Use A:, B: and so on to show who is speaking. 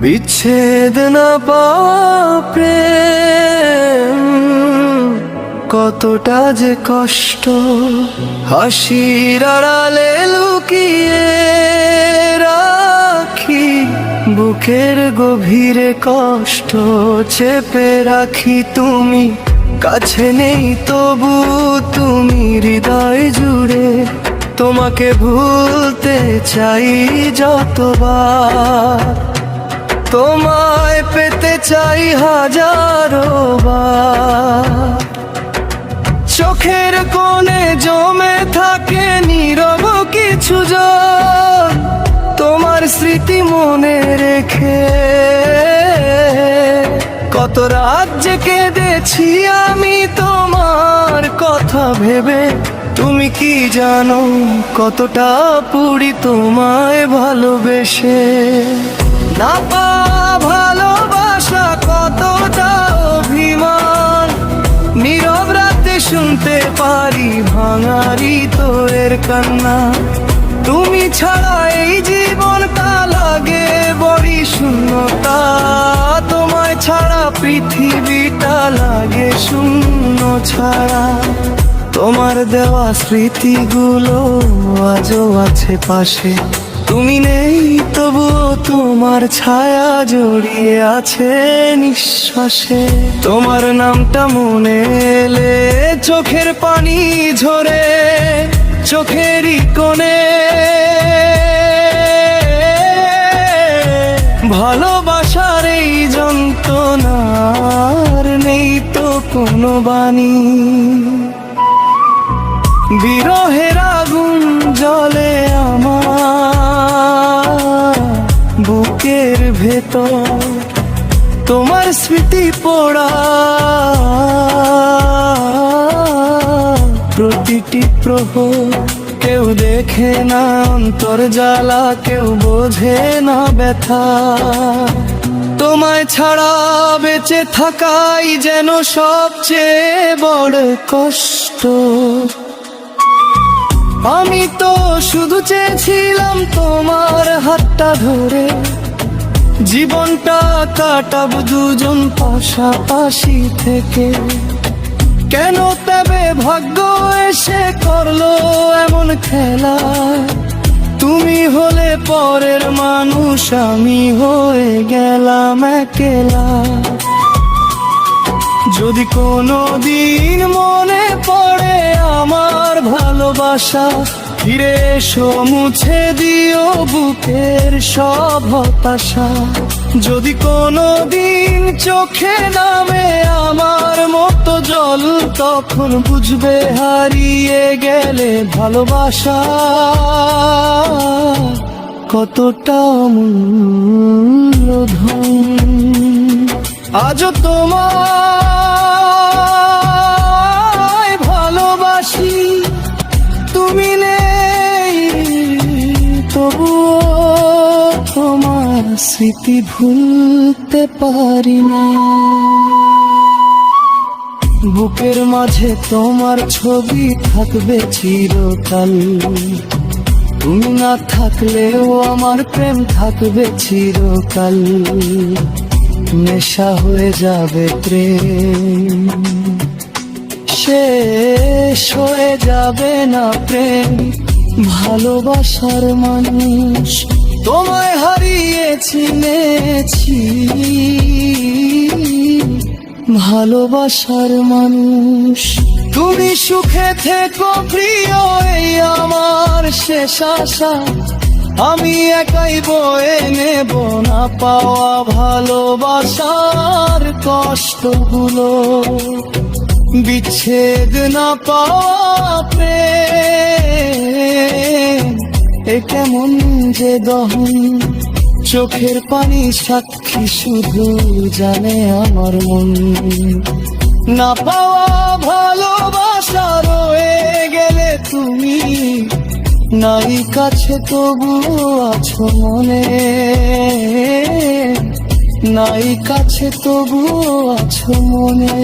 A: বিচ্ছেদ না পাওয়া প্রেম কতটা যে কষ্ট, হাসির আড়ালে লুকিয়ে রাখি বুকের গভীরে কষ্ট চেপে রাখি। তুমি কাছে নেই তবু তুমি হৃদয় জুড়ে, তোমাকে ভুলতে চাই যতবার, তোমায় পেতে চাই হাজারো বার। চোখের কোণে জমে থাকে নীরব কিছু জল, তোমার স্মৃতি মনে রেখে কত রাত যে কেঁদেছি আমি তোমার কথা ভেবে। তুমি কি জানো কতটা পুরি তোমায় ভালোবেসে, না পা ভালোবাসা কতটা অভিমান। নীরব রাতে শুনতে পারি ভাঙারি তোর কান্না, তুমি ছাড়া এই জীবনটা লাগে বড়ি শূন্যতা। তোমায় ছাড়া পৃথিবীটা লাগে শূন্য ছাড়া। তোমার দেওয়া স্মৃতিগুলো আজও আছে পাশে, তুমি নেই তবুও তোমার ছায়া জড়িয়ে আছে নিঃশ্বাসে। তোমার নামটা মনে এলে চোখের পানি ঝরে, চোখেরই কোণে ভালোবাসার এই যন্ত্রণার নেই তো কোনো বাণী। বিরহের আগুন জ্বলে আমার বুকের ভেতর, তোমার স্মৃতি পোড়া প্রতিটি প্রহর। কেউ দেখে না অন্তর জ্বালা, কেউ বোঝে না ব্যথা। তোমায় ছাড়া বেঁচে থাকাই যেন সবচেয়ে বড় কষ্ট। আমি তো শুধু চেয়েছিলাম তোমার হাতটা ধরে জীবনটা কাটাবো দুজন পাশাপাশি থেকে। কেন তবে ভাগ্য এসে করলো এমন খেলা, তুমি হলে পরের মানুষ, আমি হয়ে গেলাম একলা। যদি কোনো দিন মনে পড়ে আমার ভালোবাসা, ফিরে এসো মুছে দিও বুকের সব হতাশা। যদি কোনো দিন চোখে নামে আমার মতো জল, তখন বুঝবে হারিয়ে গেলে ভালোবাসা কতটা মূল্যধন। আজও তোমায় ভালোবাসি, তুমি নেই তবুও তোমার স্মৃতি ভুলতে পারি না। বুকের মাঝে তোমার ছবি থাকবে চিরকাল, তুমি না থাকলেও আমার প্রেম থাকবে চিরকাল। নেশা হয়ে যাবে প্রেম, শেষ হয়ে যাবে না প্রেম। ভালোবাসার মানুষ তোমায় হারিয়ে চিনেছি, ভালোবাসার মানুষ। তুমি সুখে থেকো প্রিয়, এই আমার শেষ আশা। আমি একাই বয়ে নেব না পাওয়া ভালোবাসার কষ্টগুলো। বিচ্ছেদ না পাওয়া প্রেম এ কেমন যে দহন, চোখের পানি সাক্ষী শুধু জানে আমার মন। না পাওয়া ভালোবাসা রয়ে গেলে তুমি নাই কাছে তবু আছো মনে, নাই কাছে তবু আছো মনে।